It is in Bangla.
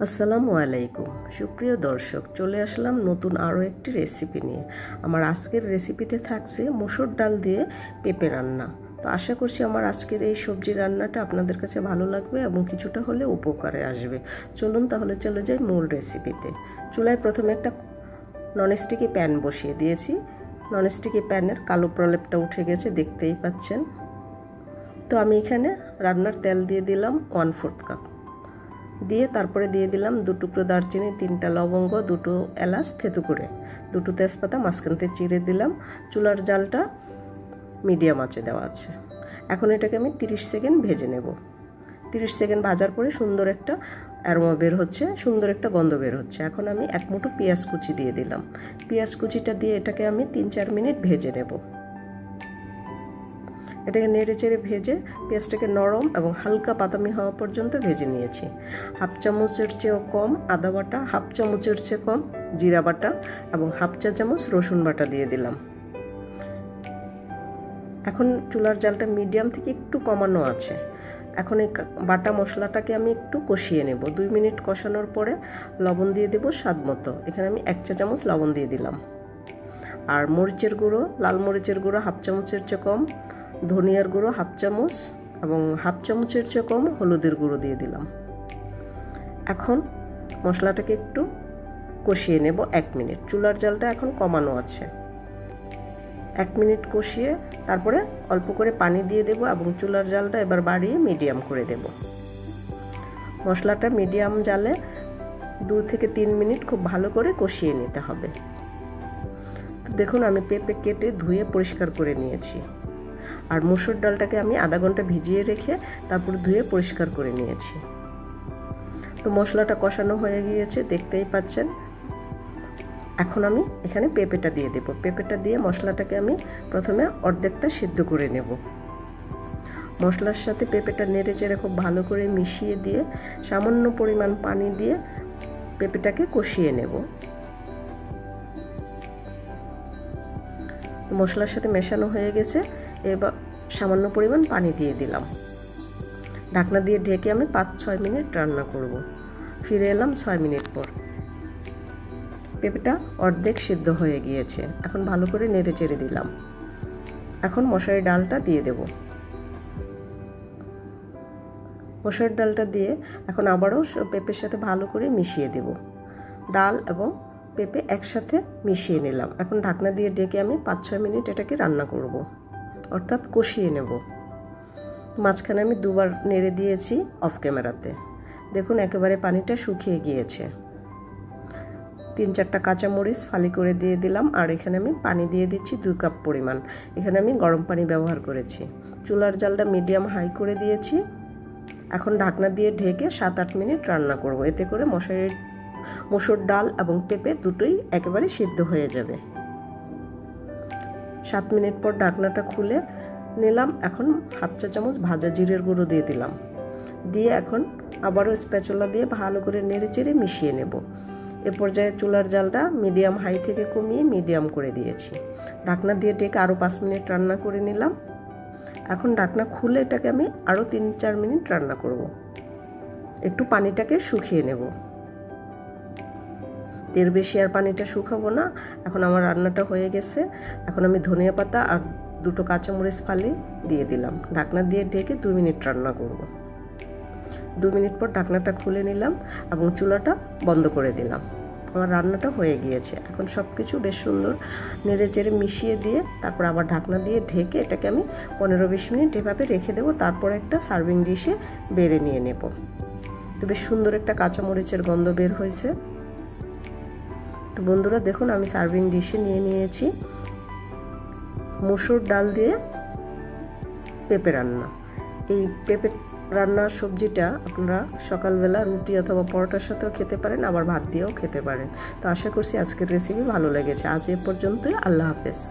আসসালামু আলাইকুম সুপ্রিয় দর্শক, চলে আসলাম নতুন আরও একটি রেসিপি নিয়ে। আমার আজকের রেসিপিতে থাকছে মসুর ডাল দিয়ে পেঁপে রান্না। তো আশা করছি আমার আজকের এই সবজি রান্নাটা আপনাদের কাছে ভালো লাগবে এবং কিছুটা হলে উপকারে আসবে। চলুন তাহলে চলে যাই মূল রেসিপিতে। চুলায় প্রথমে একটা ননস্টিকি প্যান বসিয়ে দিয়েছি। ননস্টিকি প্যানের কালো প্রলেপটা উঠে গেছে, দেখতেই পাচ্ছেন। তো আমি এখানে রান্নার তেল দিয়ে দিলাম 1/4 কাপ, দিয়ে তারপরে দিয়ে দিলাম 2 টুকরো দারচিনি, 3টা লবঙ্গ, 2টো এলাচ থেতু করে, 2টো তেজপাতা মাঝখানতে চিড়ে দিলাম। চুলার জালটা মিডিয়াম আঁচে দেওয়া আছে। এখন এটাকে আমি 30 সেকেন্ড ভেজে নেব। 30 সেকেন্ড ভাজার পরে সুন্দর একটা অ্যারোমা বের হচ্ছে, সুন্দর একটা গন্ধ বের হচ্ছে। এখন আমি 1 মুঠো পেঁয়াজ কুচি দিয়ে দিলাম। পেঁয়াজ কুচিটা দিয়ে এটাকে আমি 3-4 মিনিট ভেজে নেব। এটাকে নেড়ে চেড়ে ভেজে পেঁয়াজটাকে নরম এবং হালকা বাদামি হওয়া পর্যন্ত ভেজে নিয়েছি। 1/2 চামচের চেয়েও কম আদা বাটা, 1/2 চামচের চেয়ে কম জিরা বাটা এবং 1/2 চা চামচ রসুন বাটা দিয়ে দিলাম। এখন চুলার জালটা মিডিয়াম থেকে একটু কমানো আছে। এখন এই বাটা মশলাটাকে আমি একটু কষিয়ে নেব। 2 মিনিট কষানোর পরে লবণ দিয়ে দেব স্বাদ মতো। এখানে আমি 1 চা চামচ লবণ দিয়ে দিলাম। আর মরিচের গুঁড়ো, লাল মরিচের গুঁড়ো 1/2 চামচের চেয়ে কম, ধনিয়ার গুঁড়ো 1/2 চামচ এবং 1/2 চামচের চেয়ে কম হলুদের গুঁড়ো দিয়ে দিলাম। এখন মশলাটাকে একটু কষিয়ে নেব 1 মিনিট। চুলার জালটা এখন কমানো আছে। 1 মিনিট কষিয়ে তারপরে অল্প করে পানি দিয়ে দেব এবং চুলার জালটা এবার বাড়িয়ে মিডিয়াম করে দেব। মশলাটা মিডিয়াম জালে 2 থেকে 3 মিনিট খুব ভালো করে কষিয়ে নিতে হবে। তো দেখুন, আমি পেঁপে কেটে ধুয়ে পরিষ্কার করে নিয়েছি। আর মসুর ডালটাকে আমি আধা ঘন্টা ভিজিয়ে রেখে তারপর ধুয়ে পরিষ্কার করে নিয়েছি। তো মশলাটা কষানো হয়ে গিয়েছে, দেখতেই পাচ্ছেন। এখন আমি এখানে পেঁপেটা দিয়ে দেব। পেঁপেটা দিয়ে মশলাটাকে আমি প্রথমে অর্ধেকটা সিদ্ধ করে নেব। মশলার সাথে পেঁপেটা নেড়ে চেড়ে খুব ভালো করে মিশিয়ে দিয়ে সামান্য পরিমাণ পানি দিয়ে পেঁপেটাকে কষিয়ে নেব। মশলার সাথে মেশানো হয়ে গেছে, এবার সামান্য পরিমাণ পানি দিয়ে দিলাম। ঢাকনা দিয়ে ঢেকে আমি 5-6 মিনিট রান্না করব। ফিরে এলাম 6 মিনিট পর। পেঁপেটা অর্ধেক সিদ্ধ হয়ে গিয়েছে। এখন ভালো করে নেড়ে চেড়ে দিলাম। এখন মশারি ডালটা দিয়ে দেব। মশারির ডালটা দিয়ে এখন আবারও পেঁপের সাথে ভালো করে মিশিয়ে দেব। ডাল এবং পেঁপে একসাথে মিশিয়ে নিলাম। এখন ঢাকনা দিয়ে ঢেকে আমি 5-6 মিনিট এটাকে রান্না করব, অর্থাৎ কষিয়ে নেব। মাঝখানে আমি 2বার নেড়ে দিয়েছি অফ ক্যামেরাতে। দেখুন একেবারে পানিটা শুকিয়ে গিয়েছে। 3-4টা কাঁচামরিচ ফালি করে দিয়ে দিলাম। আর এখানে আমি পানি দিয়ে দিচ্ছি 2 কাপ পরিমাণ। এখানে আমি গরম পানি ব্যবহার করেছি। চুলার জালটা মিডিয়াম হাই করে দিয়েছি। এখন ঢাকনা দিয়ে ঢেকে 7-8 মিনিট রান্না করব। এতে করে মসুর ডাল এবং পেঁপে দুটোই একেবারে সিদ্ধ হয়ে যাবে। 7 মিনিট পর ঢাকনাটা খুলে নিলাম। এখন 1/2 চা চামচ ভাজা জিরের গুঁড়ো দিয়ে দিলাম। দিয়ে এখন আবারও স্প্যাচুলা দিয়ে ভালো করে নেড়ে চেড়ে মিশিয়ে নেব। এ পর্যায়ে চুলার জালটা মিডিয়াম হাই থেকে কমিয়ে মিডিয়াম করে দিয়েছি। ঢাকনা দিয়ে ঢেকে আরও 5 মিনিট রান্না করে নিলাম। এখন ঢাকনা খুলে এটাকে আমি আরও 3-4 মিনিট রান্না করব। একটু পানিটাকে শুকিয়ে নেব। এর বেশি আর পানিটা শুকাবো না। এখন আমার রান্নাটা হয়ে গেছে। এখন আমি ধনিয়া পাতা আর 2টো কাঁচামরিচ ফালি দিয়ে দিলাম। ঢাকনা দিয়ে ঢেকে 2 মিনিট রান্না করব। 2 মিনিট পর ঢাকনাটা খুলে নিলাম এবং চুলাটা বন্ধ করে দিলাম। আমার রান্নাটা হয়ে গিয়েছে। এখন সব কিছু বেশ সুন্দর নেড়ে চেড়ে মিশিয়ে দিয়ে তারপর আবার ঢাকনা দিয়ে ঢেকে এটাকে আমি 15-20 মিনিট এভাবে রেখে দেবো। তারপর একটা সার্ভিং ডিশে বেড়ে নিয়ে নেব। তো বেশ সুন্দর একটা কাঁচামরিচের গন্ধ বের হয়েছে। তো বন্ধুরা দেখুন, আমি সার্ভিং ডিশে নিয়ে নিয়েছি মসুর ডাল দিয়ে পেঁপে রান্না। এই পেঁপে রান্নার সবজিটা আপনারা সকালবেলা রুটি অথবা পরোটার সাথেও খেতে পারেন, আবার ভাত দিয়েও খেতে পারেন। তো আশা করছি আজকের রেসিপি ভালো লেগেছে। আজ এ পর্যন্তই। আল্লাহ হাফেজ।